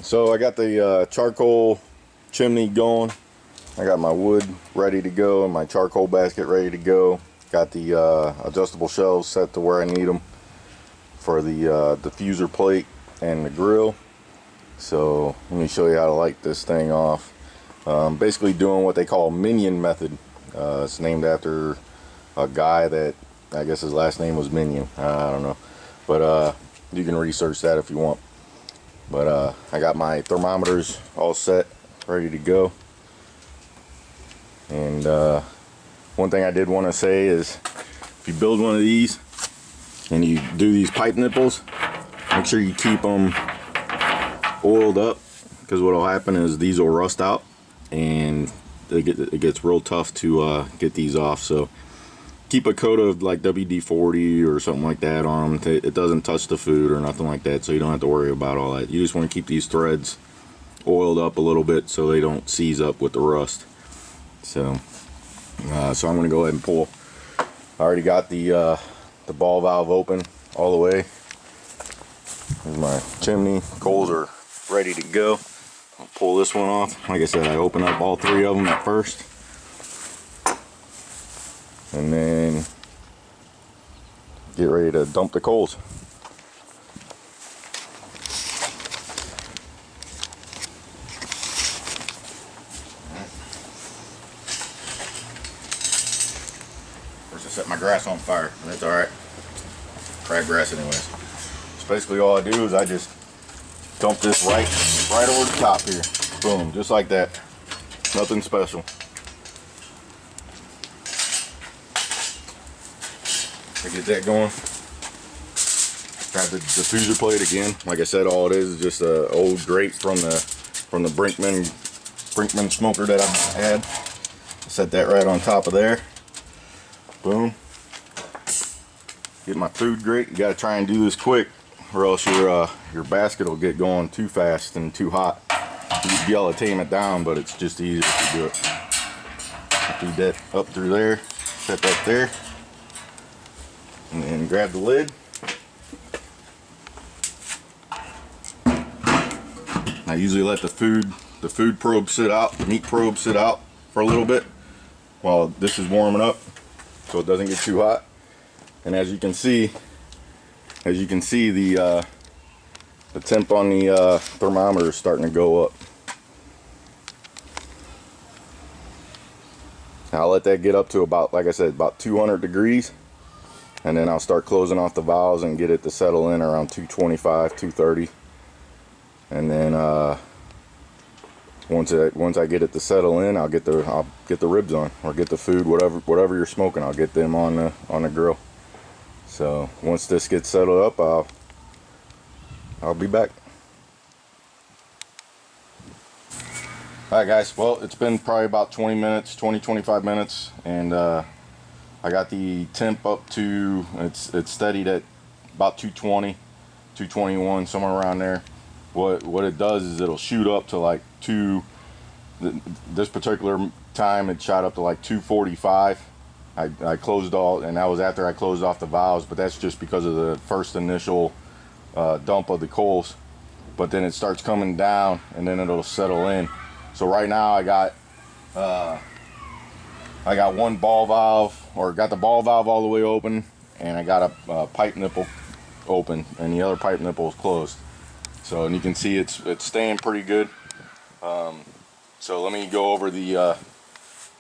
So I got the charcoal chimney going. I got my wood ready to go and my charcoal basket ready to go. Got the adjustable shelves set to where I need them for the diffuser plate and the grill. So let me show you how to light this thing off. Basically doing what they call minion method. It's named after a guy that I guess his last name was Minion. I don't know, but you can research that if you want. But I got my thermometers all set, ready to go. And one thing I did want to say is, if you build one of these and you do these pipe nipples, make sure you keep them oiled up, because what will happen is these will rust out and it gets real tough to get these off. So keep a coat of like WD-40 or something like that on them. It doesn't touch the food or nothing like that, so you don't have to worry about all that. You just want to keep these threads oiled up a little bit so they don't seize up with the rust. So I'm going to go ahead and pull. I already got the ball valve open all the way. There's my chimney. Coals are ready to go. I'll pull this one off. Like I said, I open up all three of them at first, and then get ready to dump the coals. First I set my grass on fire, and that's alright. Crabgrass anyways. So basically all I do is I just dump this right over the top here. Boom, just like that. Nothing special. I get that going. Grab the diffuser plate again. Like I said, all it is just an old grate from the Brinkman smoker that I had. Set that right on top of there. Boom. Get my food grate. You gotta try and do this quick, or else your basket will get going too fast and too hot. You'd be able to tame it down, but it's just easier to do it. Feed that up through there. Set that there. And then grab the lid. I usually let the food probe sit out, the meat probe sit out for a little bit while this is warming up, so it doesn't get too hot. And as you can see the temp on the thermometer is starting to go up. Now I'll let that get up to about, like I said, about 200 degrees. And then I'll start closing off the valves and get it to settle in around 225, 230. And then once I get it to settle in, I'll get the ribs on, or get the food, whatever you're smoking, I'll get them on the grill. So once this gets settled up, I'll be back. Alright guys, well, it's been probably about 25 minutes, and I got the temp up to, it's steadied at about 220, 221, somewhere around there. What it does is it'll shoot up to like this particular time it shot up to like 245. I closed all, and that was after I closed off the valves, but that's just because of the first initial dump of the coals. But then it starts coming down, and then it'll settle in. So right now I got one ball valve, or got the ball valve all the way open, and I got a pipe nipple open, and the other pipe nipple is closed. So, and you can see it's staying pretty good. So let me go over the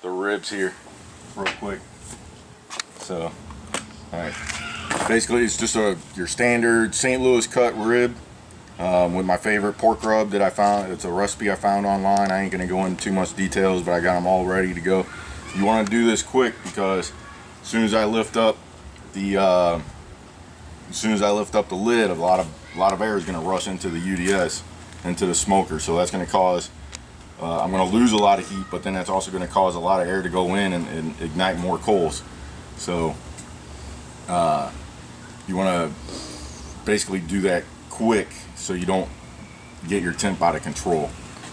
ribs here real quick. So, all right, basically it's just your standard St. Louis cut rib with my favorite pork rub that I found. It's a recipe I found online. I ain't gonna go into too much details, but I got them all ready to go. You want to do this quick, because as soon as I lift up the lid, a lot of air is going to rush into the UDS, into the smoker. So that's going to cause I'm going to lose a lot of heat, but then that's also going to cause a lot of air to go in and ignite more coals. So you want to basically do that quick so you don't get your temp out of control.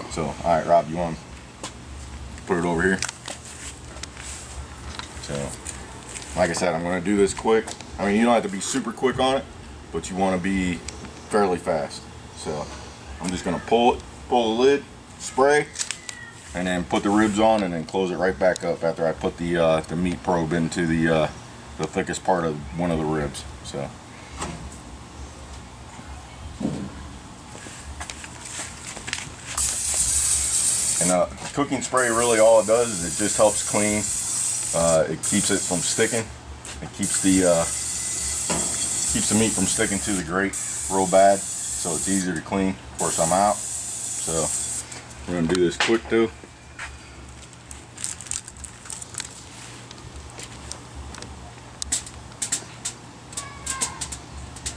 So all right, Rob, you want to put it over here? So, like I said, I'm going to do this quick. I mean, you don't have to be super quick on it, but you want to be fairly fast. So, I'm just gonna pull the lid, spray, and then put the ribs on, and then close it right back up after I put the meat probe into the thickest part of one of the ribs. So. And cooking spray, really all it does is it just helps clean. It keeps it from sticking. It keeps the meat from sticking to the grate real bad, so it's easier to clean. Of course, I'm out, so we're gonna do this quick too.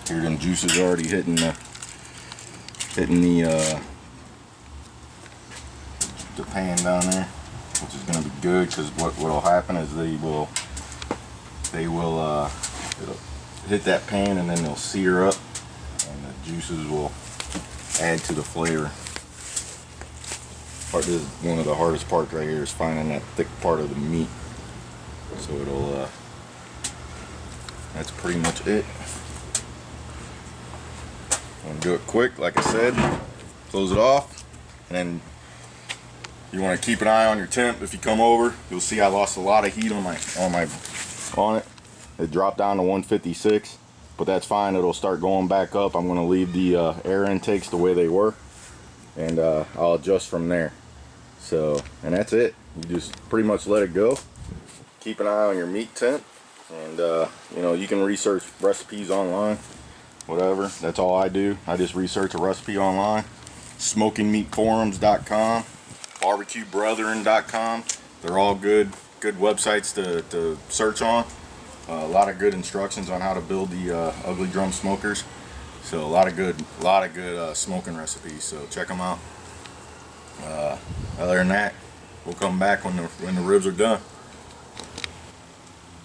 Here, them juices already hitting the pan down there, which is going to be good, because what will happen is it'll hit that pan, and then they'll sear up, and the juices will add to the flavor. This is one of the hardest parts right here, is finding that thick part of the meat. So that's pretty much it. I'm going to do it quick, like I said. Close it off, and then you want to keep an eye on your temp. If you come over, you'll see I lost a lot of heat on it. It dropped down to 156, but that's fine. It'll start going back up. I'm going to leave the air intakes the way they were, and I'll adjust from there. So, and that's it. You just pretty much let it go. Keep an eye on your meat temp, and you know, you can research recipes online, whatever. That's all I do. I just research a recipe online. SmokingMeatForums.com, BarbecueBrethren.com. They're all good websites to search on. A lot of good instructions on how to build the ugly drum smokers. So a lot of good smoking recipes. So check them out. Other than that, we'll come back when the ribs are done.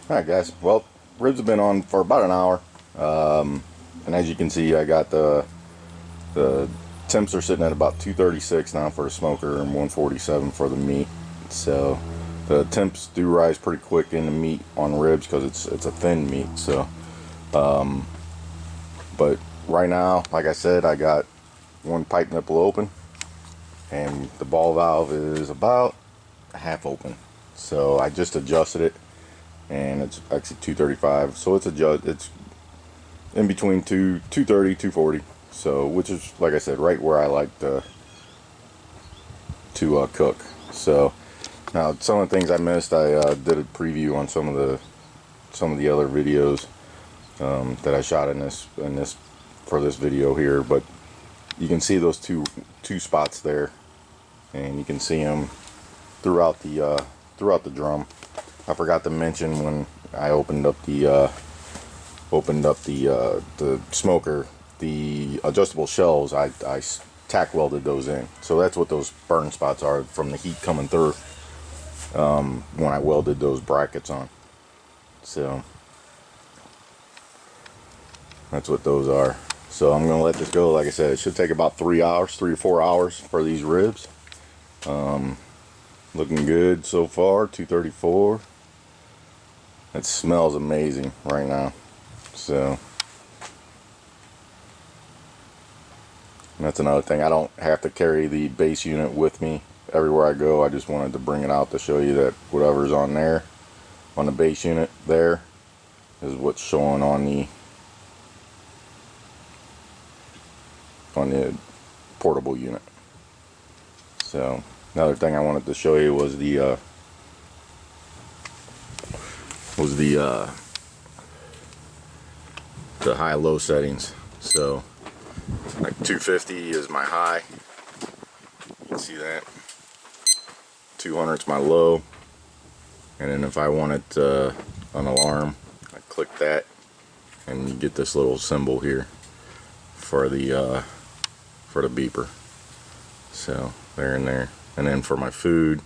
All right, guys. Well, ribs have been on for about an hour, and as you can see, I got the temps are sitting at about 236 now for the smoker and 147 for the meat. So the temps do rise pretty quick in the meat on ribs because it's a thin meat. So, but right now, like I said, I got one pipe nipple open, and the ball valve is about half open. So I just adjusted it, and it's actually 235. So it's in between 230, 240. So, which is, like I said, right where I like to cook. So now, some of the things I missed, I did a preview on some of the other videos that I shot in this for this video here. But you can see those two spots there, and you can see them throughout the drum. I forgot to mention when I opened up the smoker, the adjustable shelves, I tack welded those in. So that's what those burn spots are from the heat coming through when I welded those brackets on. So that's what those are. So I'm gonna let this go. Like I said, it should take about 3 or 4 hours for these ribs. Looking good so far. 234. It smells amazing right now. So that's another thing. I don't have to carry the base unit with me everywhere I go. I just wanted to bring it out to show you that whatever's on there, on the base unit there, is what's showing on the portable unit. So another thing I wanted to show you was the high-low settings. So like 250 is my high. You can see that. 200 is my low. And then if I wanted an alarm, I click that, and you get this little symbol here for the beeper. So they're in there. And then for my food,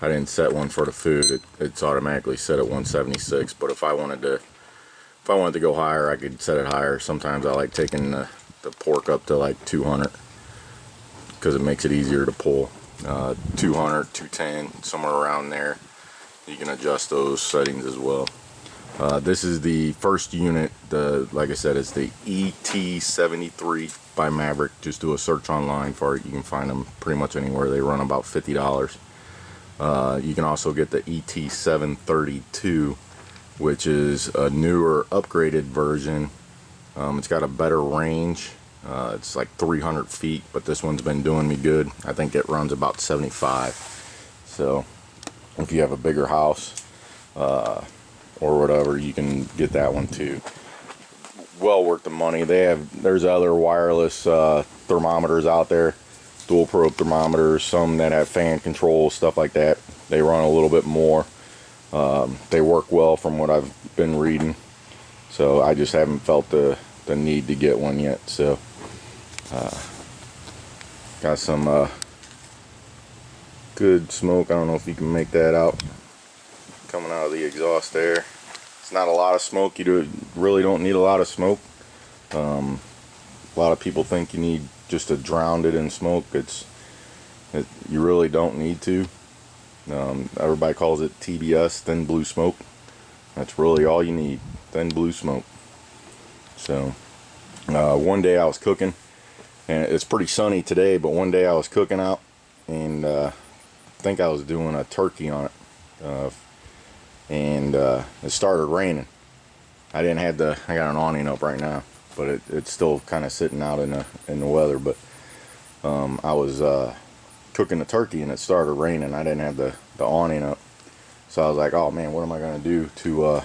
I didn't set one for the food. It's automatically set at 176. But if I wanted to go higher, I could set it higher. Sometimes I like taking the pork up to like 200 because it makes it easier to pull. 200, 210, somewhere around there. You can adjust those settings as well. This is the first unit. Like I said, it's the ET73 by Maverick. Just do a search online for it. You can find them pretty much anywhere. They run about $50. You can also get the ET732, which is a newer, upgraded version. It's got a better range. It's like 300 feet, but this one's been doing me good. I think it runs about 75. So if you have a bigger house, or whatever, you can get that one too. Well worth the money. There's other wireless thermometers out there, dual probe thermometers, some that have fan control, stuff like that. They run a little bit more. They work well from what I've been reading, so I just haven't felt the need to get one yet. So got some good smoke. I don't know if you can make that out, coming out of the exhaust there. It's not a lot of smoke. You really don't need a lot of smoke. A lot of people think you need just to drown it in smoke. You really don't need to. Everybody calls it TBS, thin blue smoke. That's really all you need, thin blue smoke. So one day I was cooking, and it's pretty sunny today, but one day I was cooking out, and I think I was doing a turkey on it. And it started raining. I got an awning up right now, but it's still kind of sitting out in the weather. But I was cooking the turkey, and it started raining. I didn't have the awning up, so I was like, oh man, what am I gonna do to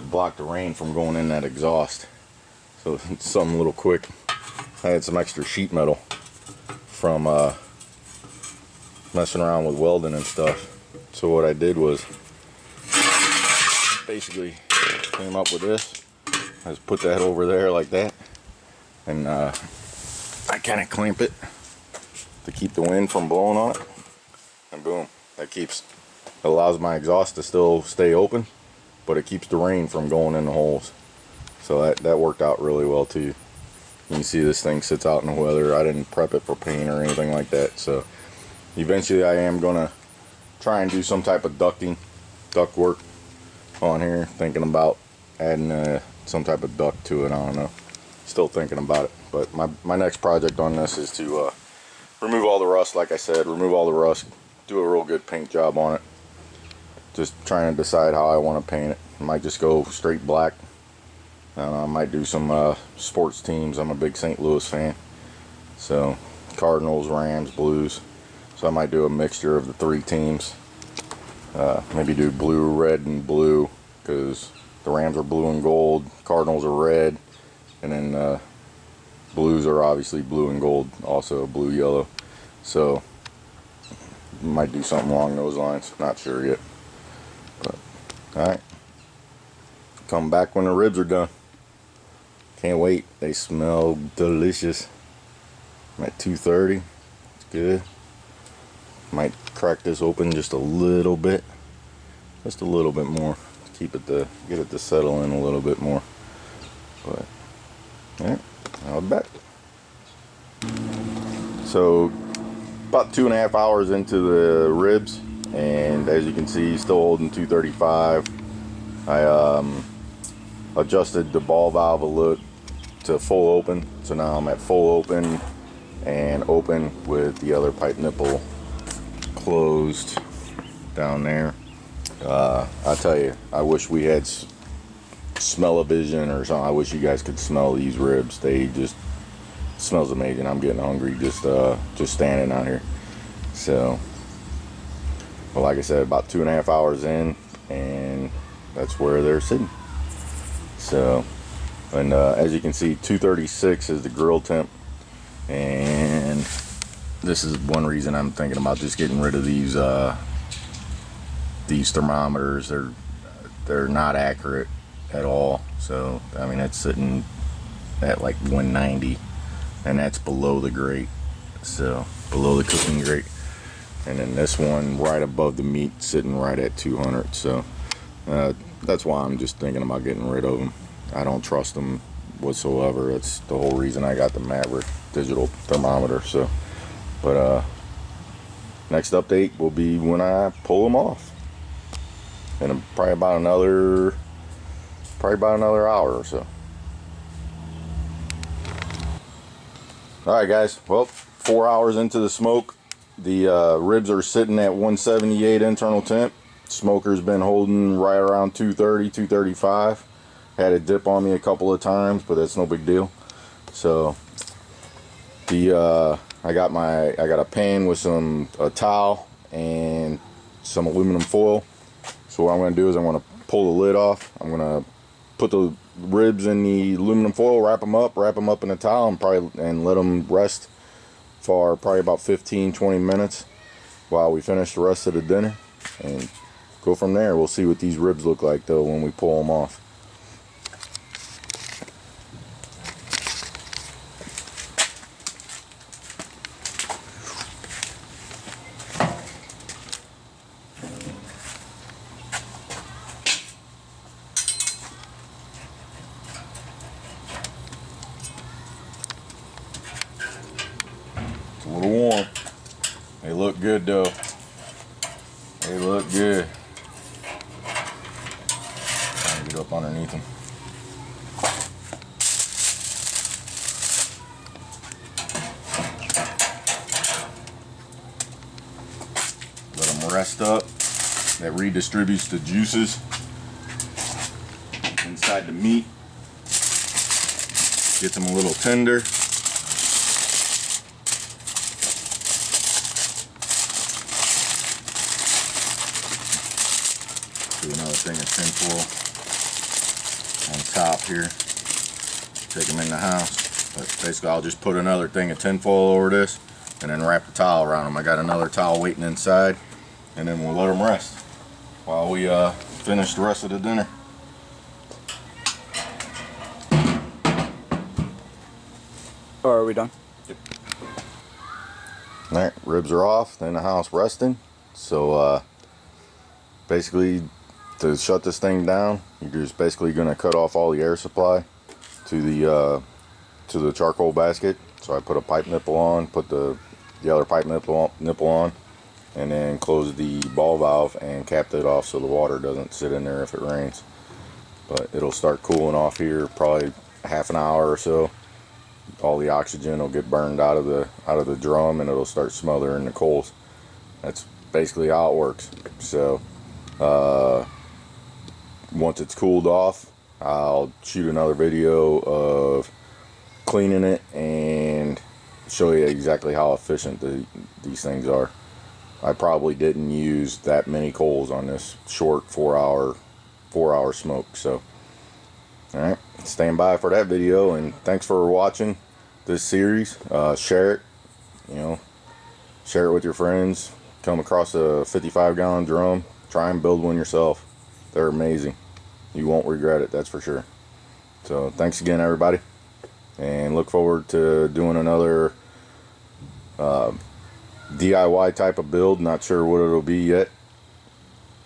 block the rain from going in that exhaust? So something a little quick. I had some extra sheet metal from messing around with welding and stuff. So what I did was basically came up with this. I just put that over there like that, and I kind of clamp it to keep the wind from blowing on it, and boom, allows my exhaust to still stay open, but it keeps the rain from going in the holes. So that worked out really well too. You can see this thing sits out in the weather. I didn't prep it for paint or anything like that. So eventually I am gonna try and do some type of duct work on here, thinking about adding some type of duct to it. I don't know, still thinking about it. But my next project on this is to remove all the rust. Like I said, remove all the rust, do a real good paint job on it. Just trying to decide how I want to paint it. I might just go straight black. I might do some sports teams. I'm a big St. Louis fan, so Cardinals, Rams, Blues. So I might do a mixture of the three teams. Maybe do blue, red, and blue, because the Rams are blue and gold, Cardinals are red, and then Blues are obviously blue and gold, also blue, yellow. So might do something along those lines. Not sure yet. But all right, come back when the ribs are done. Can't wait. They smell delicious. I'm at 230. It's good. Might crack this open just a little bit, just a little bit more. Get it to settle in a little bit more. But yeah, I'll be back. So about 2.5 hours into the ribs, and as you can see, still holding 235. I adjusted the ball valve a little to full open, so now I'm at full open and open with the other pipe nipple closed down there. I tell you, I wish we had smell-o-vision or something. I wish you guys could smell these ribs. They just smells amazing. I'm getting hungry just standing out here. So, well, like I said, about 2.5 hours in, and that's where they're sitting. So, and as you can see, 236 is the grill temp, and this is one reason I'm thinking about just getting rid of these thermometers. They're not accurate at all. So I mean, it's sitting at like 190, and that's below the grate, so below the cooking grate. And then this one right above the meat, sitting right at 200. So that's why I'm just thinking about getting rid of them. I don't trust them whatsoever. That's the whole reason I got the Maverick digital thermometer. So, but next update will be when I pull them off, and probably about another probably about another hour or so. Alright guys, well, 4 hours into the smoke. The ribs are sitting at 178 internal temp. Smoker's been holding right around 230, 235. Had it dip on me a couple of times, but that's no big deal. So I got a pan with a towel and some aluminum foil. So what I'm going to do is I'm going to pull the lid off. I'm going to put the ribs in the aluminum foil, wrap them up in a towel, and let them rest for probably about 15-20 minutes while we finish the rest of the dinner, and go from there. We'll see what these ribs look like though when we pull them off. It's a little warm. They look good though. They look good. Trying to get up underneath them. Let them rest up. That redistributes the juices inside the meat. Gets them a little tender. Do another thing of tinfoil on top here. Take them in the house. But basically I'll just put another thing of tinfoil over this and then wrap the towel around them. I got another towel waiting inside, and then we'll let them rest while we finish the rest of the dinner. Oh, are we done? Yep. Alright, ribs are off, they're in the house resting. So basically, to shut this thing down, you're just basically going to cut off all the air supply to the charcoal basket. So I put a pipe nipple on, put the other pipe nipple on, and then close the ball valve and capped it off so the water doesn't sit in there if it rains. But it'll start cooling off here probably half an hour or so. All the oxygen will get burned out of the drum, and it'll start smothering the coals. That's basically how it works. So once it's cooled off, I'll shoot another video of cleaning it and show you exactly how efficient these things are. I probably didn't use that many coals on this short 4 hour smoke. So alright, stand by for that video, and thanks for watching this series. Share it, share it with your friends. Come across a 55-gallon drum, try and build one yourself. They're amazing. You won't regret it, that's for sure. So thanks again, everybody, and look forward to doing another DIY type of build. Not sure what it'll be yet.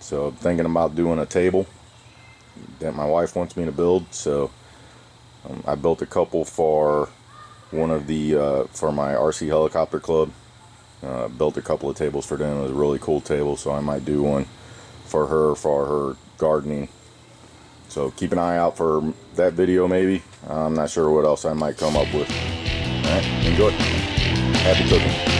So I'm thinking about doing a table that my wife wants me to build. So I built a couple for one of the for my RC helicopter club. Built a couple of tables for them. It was a really cool table, so I might do one for her gardening. So keep an eye out for that video maybe. I'm not sure what else I might come up with. Alright, enjoy. Happy cooking.